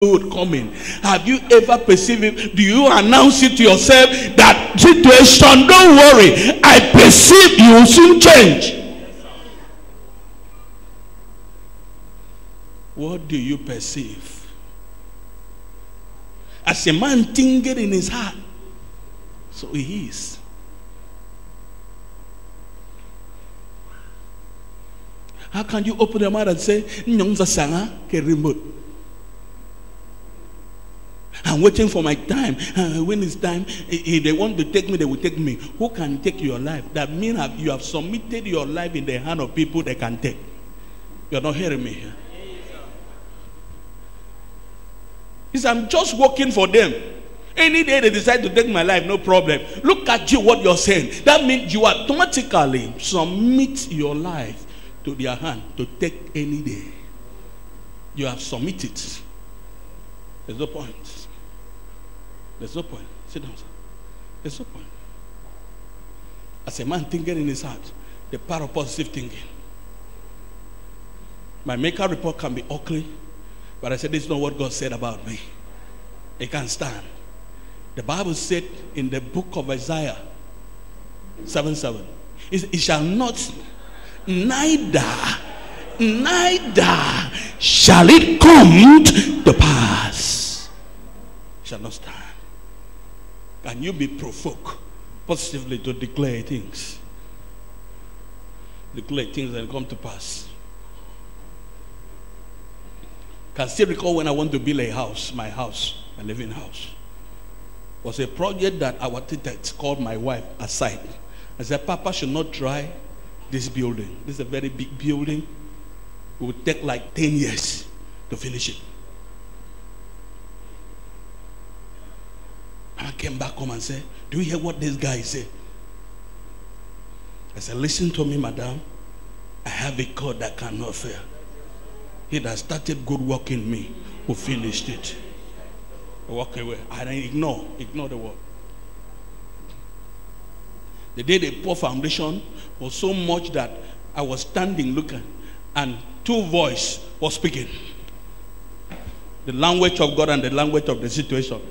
good coming. Have you ever perceived it? Do you announce it to yourself that situation, don't worry, I perceive you will soon change? What do you perceive? As a man thinking in his heart, so he is. How can you open your mouth and say, I'm waiting for my time. When it's time, if they want to take me, they will take me. Who can take your life? That means you have submitted your life in the hand of people they can take. You're not hearing me here. He said, I'm just working for them. Any day they decide to take my life, no problem. Look at you, what you're saying. That means you automatically submit your life to their hand to take any day. You have submitted. There's no point. There's no point. Sit down, sir. There's no point. As a man thinking in his heart, the power of positive thinking. My maker report can be ugly, but I said this is not what God said about me. It can't stand. The Bible said in the book of Isaiah 7:7, it shall not, neither shall it come to pass. Shall not stand. Can you be provoked positively to declare things? Declare things and come to pass. Can still recall when I want to build a house, my living house. It was a project that our architect called my wife aside. I said, Papa should not try this building. This is a very big building. It would take like 10 years to finish it. I came back home and said, do you hear what this guy said? I said, listen to me, madam. I have a God that cannot fail. He that started good work in me who finished it. Walk away. I ignore the word. The day they pour foundation was so much that I was standing looking and two voices were speaking. The language of God and the language of the situation.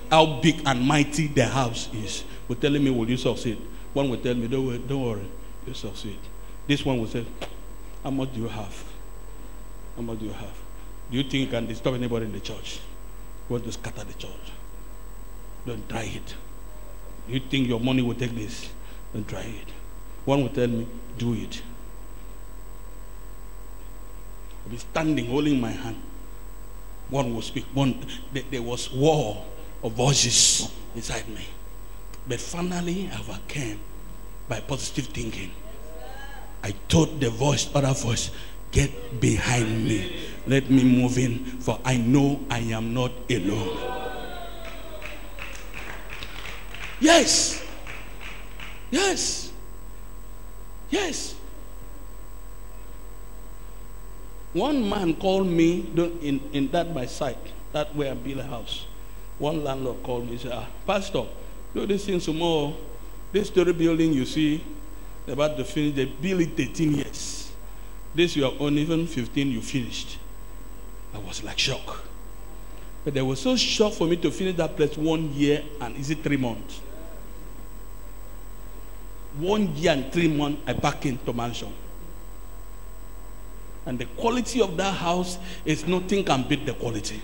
How big and mighty the house is. Will telling me, will you succeed? One will tell me, don't worry, you succeed. This one will say, how much do you have? How much do you have? Do you think you can disturb anybody in the church? You want to scatter the church? Don't try it. Do you think your money will take this? Don't try it. One will tell me, do it. I'll be standing, holding my hand. One will speak. There was war of voices inside me. But finally, I overcame by positive thinking. I told the other voice, get behind me. Let me move in, for I know I am not alone. Yes. Yes. Yes. One man called me in that my site, that where I build a house. One landlord called me and said, Pastor, do this thing tomorrow. This story building you see, they're about to finish, they built it 13 years. This you are on even 15, you finished. I was like shocked. But they were so shocked for me to finish that place 1 year and is it 3 months? 1 year and 3 months I back into mansion. And the quality of that house is nothing can beat the quality.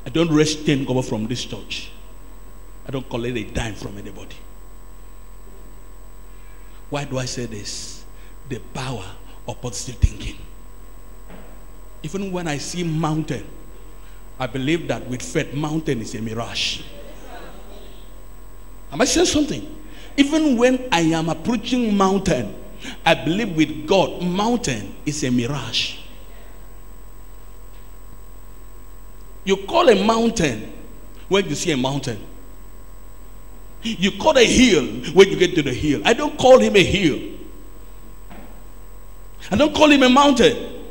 I don't raise 10 cover from this church. I don't collect a dime from anybody. Why do I say this? The power of positive thinking. Even when I see mountain, I believe that with faith, mountain is a mirage. Am I saying something? Even when I am approaching mountain, I believe with God, mountain is a mirage. You call a mountain when you see a mountain. You call a hill when you get to the hill. I don't call him a hill. I don't call him a mountain.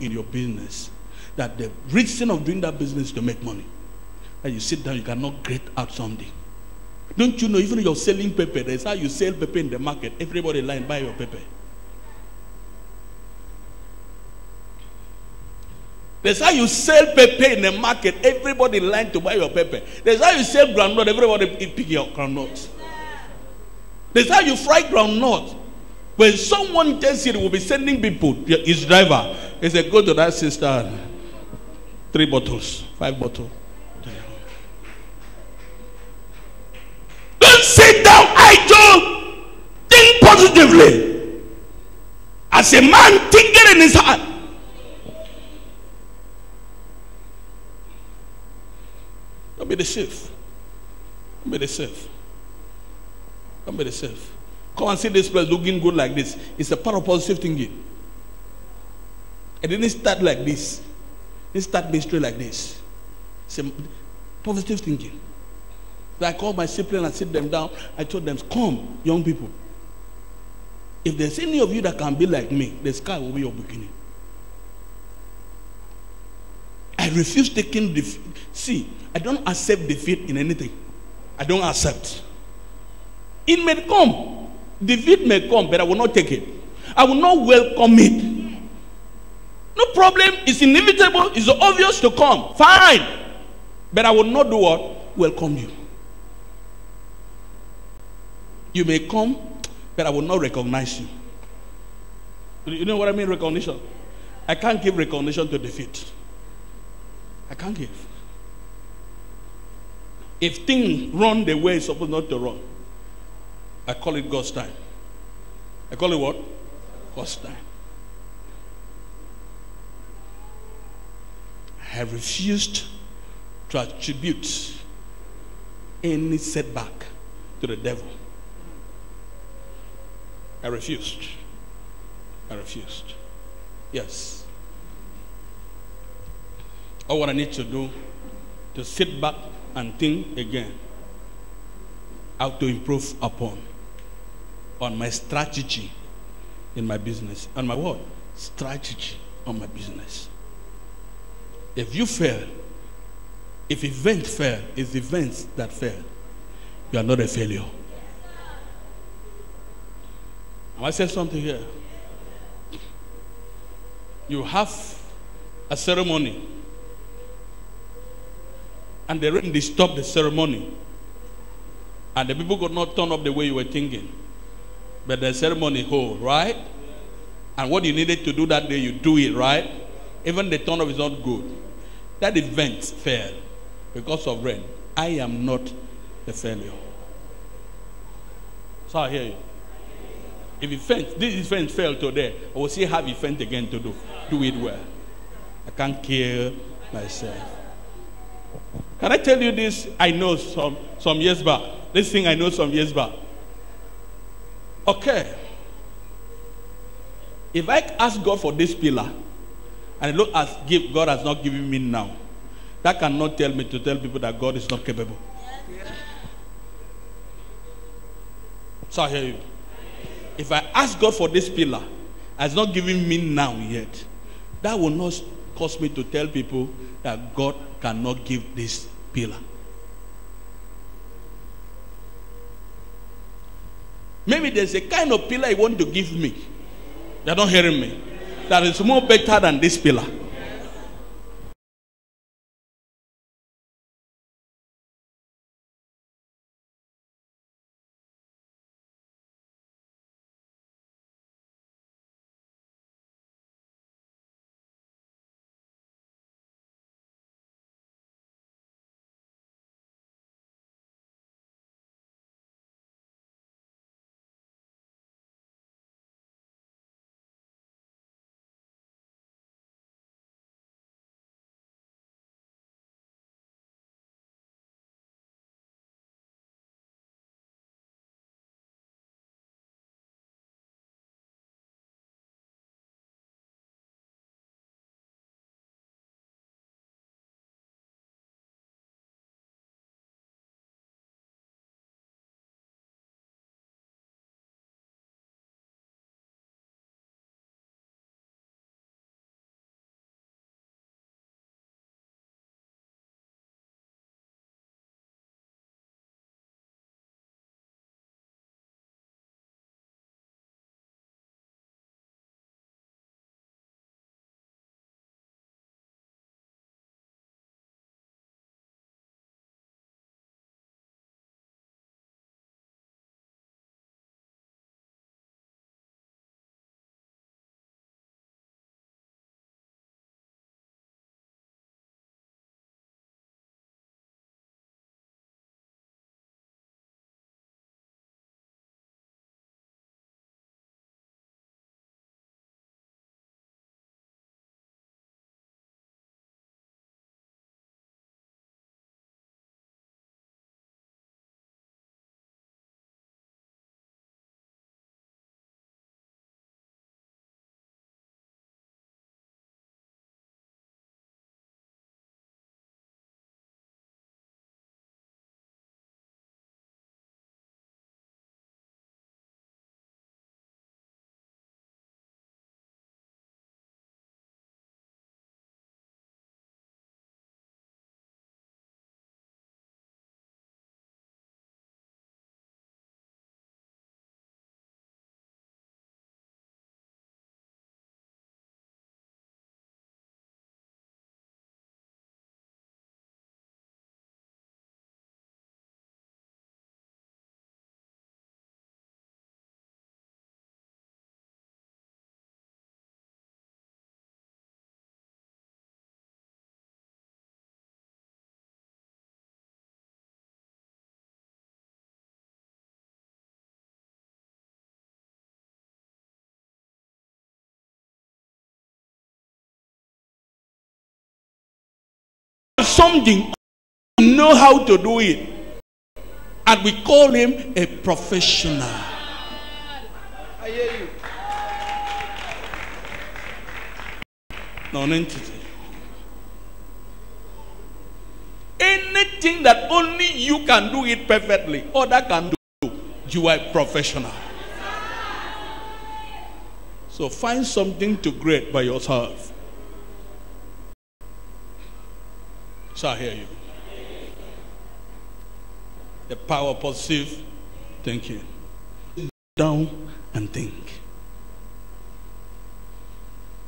in your business, that the reason of doing that business is to make money. And you sit down, you cannot grade out something. Don't you know, even you're selling pepper, that's how you sell pepper in the market. Everybody line buy your pepper. That's how you sell pepper in the market. Everybody line to buy your pepper. That's how you sell groundnut. Everybody pick your groundnut. That's how you fry groundnut. When someone tells you, will be sending people, his driver, he said, go to that sister, 3 bottles, 5 bottles. Don't sit down idle. Think positively. As a man thinking in his heart. Don't be deceived. Don't be deceived. Don't be deceived. Come and see this place looking good like this. It's a part of positive thinking. It didn't start like this. It didn't start ministry like this. It's a positive thinking. So I called my siblings and sit them down. I told them, come, young people. If there's any of you that can be like me, the sky will be your beginning. I refuse taking defeat. See, I don't accept defeat in anything. I don't accept. It may come. Defeat may come, but I will not take it. I will not welcome it. No problem. It's inevitable. It's obvious to come. Fine. But I will not do what? Welcome you. You may come, but I will not recognize you. You know what I mean, recognition? I can't give recognition to defeat. I can't give. If things run the way it's supposed not to run, I call it God's time. I call it what? God's time. I have refused to attribute any setback to the devil. I refused. I refused. Yes. All what I need to do to sit back and think again how to improve on my strategy in my business. On my what? Strategy on my business. If you fail, if events fail, it's events that fail. You are not a failure. Am I saying something here? You have a ceremony, and the rain disturbed the ceremony, and the people could not turn up the way you were thinking, but the ceremony hold, right? And what you needed to do that day, you do it, right? Even the turn up is not good. That event failed because of rain. I am not a failure. So I hear you. If this event failed today, I will still have event again to do. Do it well. I can't kill myself. Can I tell you this? I know some years back. This thing I know some years back. Okay. If I ask God for this pillar, and look as God has not given me now, that cannot tell me to tell people that God is not capable. So I hear you. If I ask God for this pillar, has not given me now yet, that will not cause me to tell people that God cannot give this pillar. Maybe there's a kind of pillar He wants to give me. You're not hearing me. That is more better than this pillar. something, know how to do it. And we call him a professional. I hear you. Non-entity. Anything that only you can do it perfectly, other can do, you are a professional. So find something to create by yourself. So I hear you. The power of positive thinking. Sit down and think.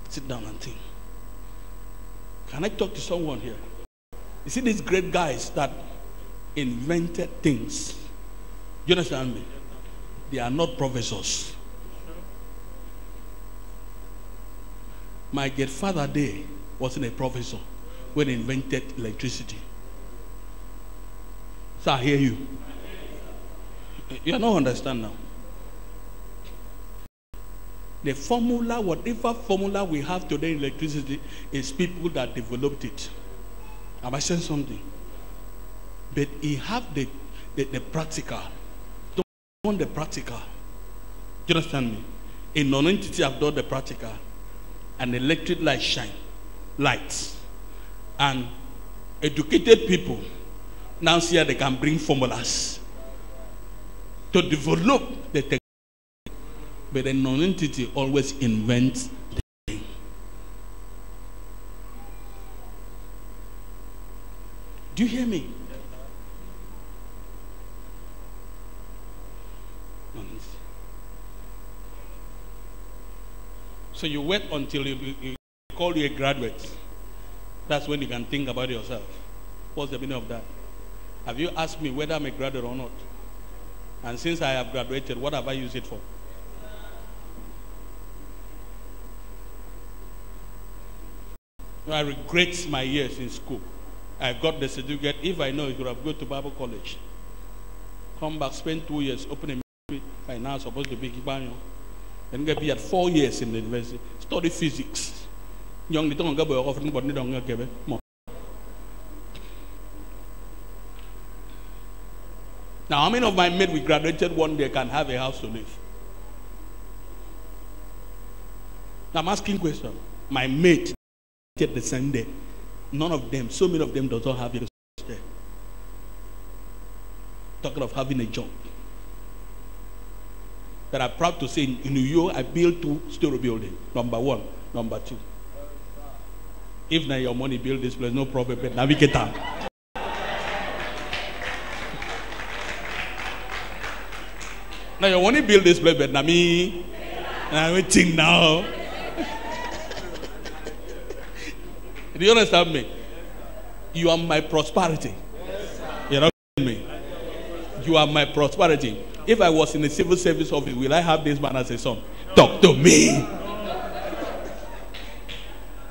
Sit down and think. Can I talk to someone here? You see these great guys that invented things. You understand me? They are not professors. My great father there wasn't a professor when he invented electricity. So I hear you. You don't understand now. The formula, whatever formula we have today in electricity, is people that developed it. Am I saying something? But he have the practical. Don't want the practical. Do you understand me? A non-entity have done the practical. And electric light shine. Lights. And educated people now see how they can bring formulas to develop the technology. But a non-entity always invents the thing. Do you hear me? So you wait until you call you a graduate. That's when you can think about yourself. What's the meaning of that? Have you asked me whether I'm a graduate or not? And since I have graduated, what have I used it for? I regret my years in school. I got the certificate. If I know, I could have gone to Bible college. Come back, spend 2 years, open a ministry. By now, supposed to be Kibanyo. Then get be at 4 years in the university. Study physics. Young little don't go offering, but don't give it more. Now, how many of my mates we graduated one day can have a house to live? Now, I'm asking question. My mate the same day. None of them, so many of them does not have a there. Talking of having a job. That I'm proud to say in New York, I built 2-story building. Number 1, number 2. If now your money build this place, no problem, but navigate down. Now you want to build this place, but now me, I'm waiting now. Do you understand me? You are my prosperity. Yes, you know me? You are my prosperity. If I was in the civil service office, will I have this man as a son? Talk to me.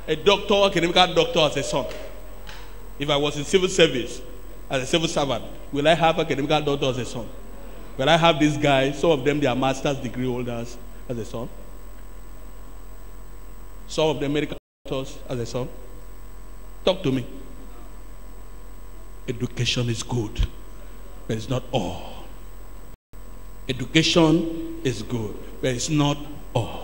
A doctor, academic doctor as a son. If I was in civil service as a civil servant, will I have academic doctor as a son? Will I have these guys, some of them they are master's degree holders as a son? Some of them medical doctors as a son? Talk to me. Education is good, but it's not all. Education is good, but it's not all.